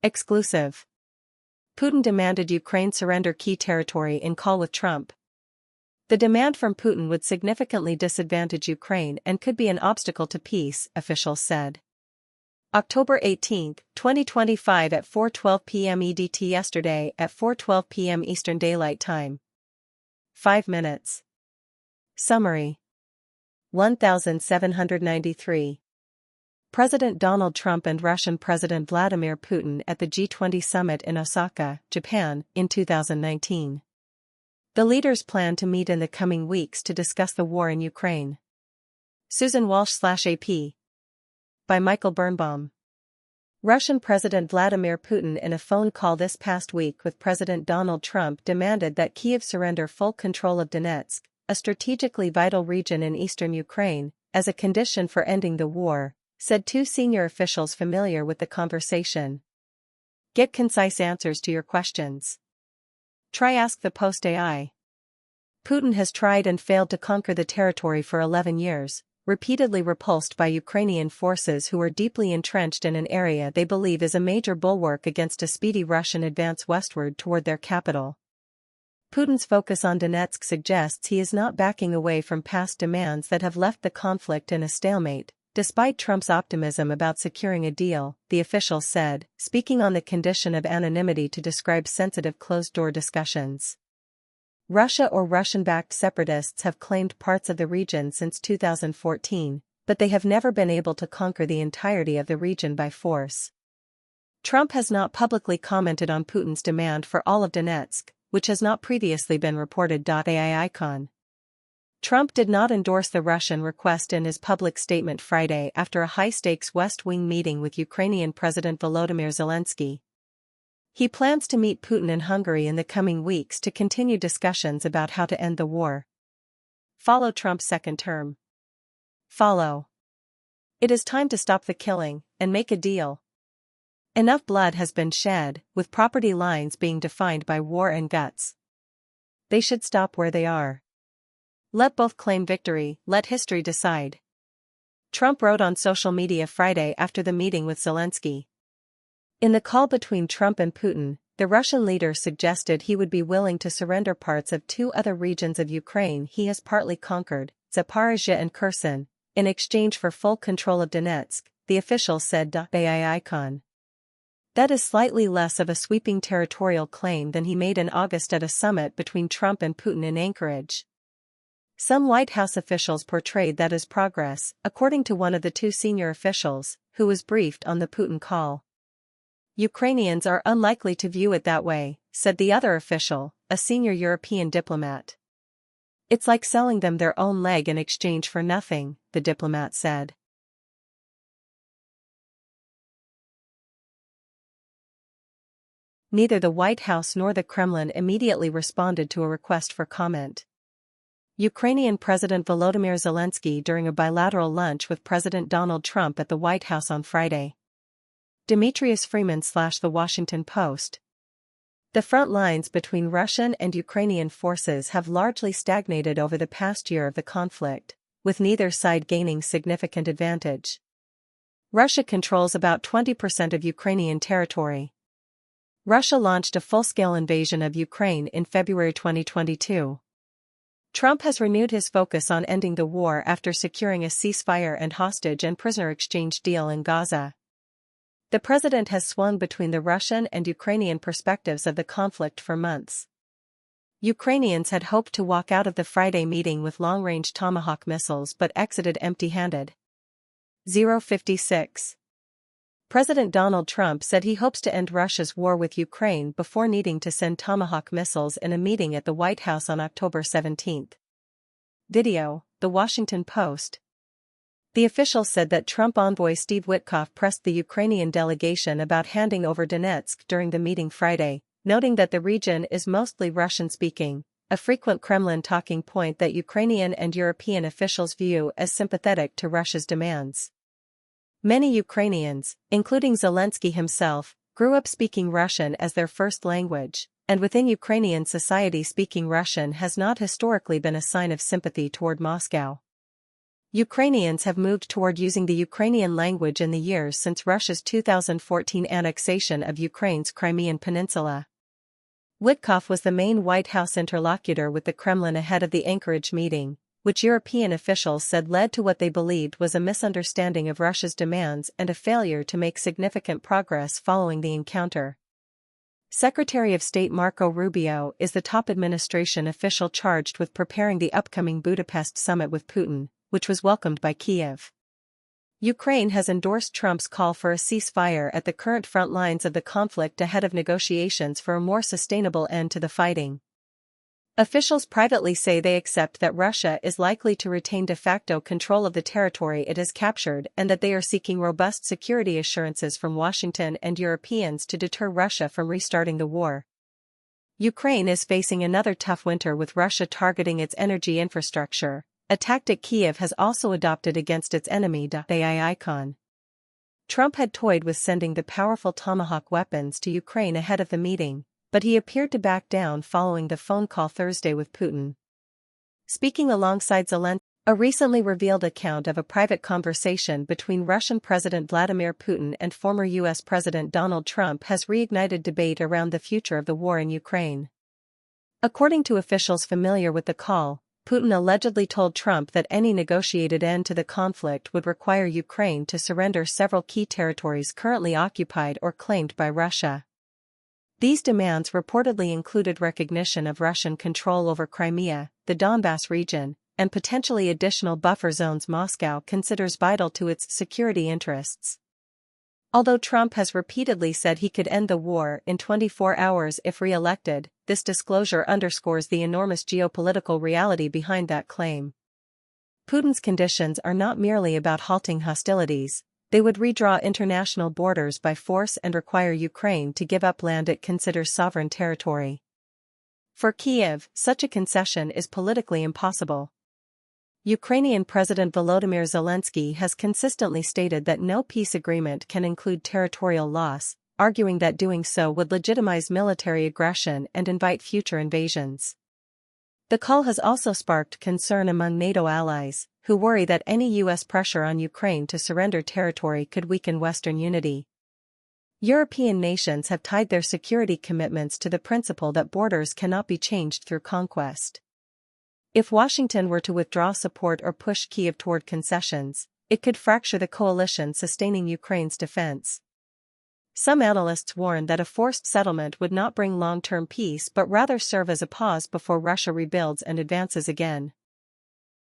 Exclusive. Putin demanded Ukraine surrender key territory in call with Trump. The demand from Putin would significantly disadvantage Ukraine and could be an obstacle to peace, officials said. October 18, 2025 at 4:12 p.m. EDT. Yesterday at 4:12 p.m. Eastern Daylight Time. 5 minutes. Summary. 1793. President Donald Trump and Russian President Vladimir Putin at the G20 summit in Osaka, Japan, in 2019. The leaders plan to meet in the coming weeks to discuss the war in Ukraine. Susan Walsh/AP. By Michael Birnbaum. Russian President Vladimir Putin in a phone call this past week with President Donald Trump demanded that Kyiv surrender full control of Donetsk, a strategically vital region in eastern Ukraine, as a condition for ending the war, said two senior officials familiar with the conversation. Get concise answers to your questions. Try Ask the Post AI. Putin has tried and failed to conquer the territory for 11 years, repeatedly repulsed by Ukrainian forces who are deeply entrenched in an area they believe is a major bulwark against a speedy Russian advance westward toward their capital. Putin's focus on Donetsk suggests he is not backing away from past demands that have left the conflict in a stalemate, despite Trump's optimism about securing a deal, the official said, speaking on the condition of anonymity to describe sensitive closed-door discussions. Russia or Russian-backed separatists have claimed parts of the region since 2014, but they have never been able to conquer the entirety of the region by force. Trump has not publicly commented on Putin's demand for all of Donetsk, which has not previously been reported. AI icon. Trump did not endorse the Russian request in his public statement Friday after a high-stakes West Wing meeting with Ukrainian President Volodymyr Zelensky. He plans to meet Putin in Hungary in the coming weeks to continue discussions about how to end the war. Follow Trump's second term. Follow. It is time to stop the killing and make a deal. Enough blood has been shed, with property lines being defined by war and guts. They should stop where they are. Let both claim victory, let history decide. Trump wrote on social media Friday after the meeting with Zelensky. In the call between Trump and Putin, the Russian leader suggested he would be willing to surrender parts of two other regions of Ukraine he has partly conquered, Zaporizhzhia and Kherson, in exchange for full control of Donetsk, the official said. AI icon. That is slightly less of a sweeping territorial claim than he made in August at a summit between Trump and Putin in Anchorage. Some White House officials portrayed that as progress, according to one of the two senior officials, who was briefed on the Putin call. Ukrainians are unlikely to view it that way, said the other official, a senior European diplomat. It's like selling them their own leg in exchange for nothing, the diplomat said. Neither the White House nor the Kremlin immediately responded to a request for comment. Ukrainian President Volodymyr Zelensky during a bilateral lunch with President Donald Trump at the White House on Friday. Demetrius Freeman/The Washington Post. The front lines between Russian and Ukrainian forces have largely stagnated over the past year of the conflict, with neither side gaining significant advantage. Russia controls about 20% of Ukrainian territory. Russia launched a full-scale invasion of Ukraine in February 2022. Trump has renewed his focus on ending the war after securing a ceasefire and hostage and prisoner exchange deal in Gaza. The president has swung between the Russian and Ukrainian perspectives of the conflict for months. Ukrainians had hoped to walk out of the Friday meeting with long-range Tomahawk missiles but exited empty-handed. 056. President Donald Trump said he hopes to end Russia's war with Ukraine before needing to send Tomahawk missiles in a meeting at the White House on October 17. Video, The Washington Post. The official said that Trump envoy Steve Witkoff pressed the Ukrainian delegation about handing over Donetsk during the meeting Friday, noting that the region is mostly Russian-speaking, a frequent Kremlin talking point that Ukrainian and European officials view as sympathetic to Russia's demands. Many Ukrainians, including Zelensky himself, grew up speaking Russian as their first language, and within Ukrainian society speaking Russian has not historically been a sign of sympathy toward Moscow. Ukrainians have moved toward using the Ukrainian language in the years since Russia's 2014 annexation of Ukraine's Crimean Peninsula. Witkoff was the main White House interlocutor with the Kremlin ahead of the Anchorage meeting, which European officials said led to what they believed was a misunderstanding of Russia's demands and a failure to make significant progress following the encounter. Secretary of State Marco Rubio is the top administration official charged with preparing the upcoming Budapest summit with Putin, which was welcomed by Kyiv. Ukraine has endorsed Trump's call for a ceasefire at the current front lines of the conflict ahead of negotiations for a more sustainable end to the fighting. Officials privately say they accept that Russia is likely to retain de facto control of the territory it has captured and that they are seeking robust security assurances from Washington and Europeans to deter Russia from restarting the war. Ukraine is facing another tough winter with Russia targeting its energy infrastructure, a tactic Kyiv has also adopted against its enemy the icon. Trump had toyed with sending the powerful Tomahawk weapons to Ukraine ahead of the meeting, but he appeared to back down following the phone call Thursday with Putin. Speaking alongside Zelensky, a recently revealed account of a private conversation between Russian President Vladimir Putin and former U.S. President Donald Trump has reignited debate around the future of the war in Ukraine. According to officials familiar with the call, Putin allegedly told Trump that any negotiated end to the conflict would require Ukraine to surrender several key territories currently occupied or claimed by Russia. These demands reportedly included recognition of Russian control over Crimea, the Donbass region, and potentially additional buffer zones Moscow considers vital to its security interests. Although Trump has repeatedly said he could end the war in 24 hours if re-elected, this disclosure underscores the enormous geopolitical reality behind that claim. Putin's conditions are not merely about halting hostilities, they would redraw international borders by force and require Ukraine to give up land it considers sovereign territory. For Kyiv, such a concession is politically impossible. Ukrainian President Volodymyr Zelensky has consistently stated that no peace agreement can include territorial loss, arguing that doing so would legitimize military aggression and invite future invasions. The call has also sparked concern among NATO allies, who worry that any U.S. pressure on Ukraine to surrender territory could weaken Western unity. European nations have tied their security commitments to the principle that borders cannot be changed through conquest. If Washington were to withdraw support or push Kyiv toward concessions, it could fracture the coalition sustaining Ukraine's defense. Some analysts warn that a forced settlement would not bring long-term peace but rather serve as a pause before Russia rebuilds and advances again.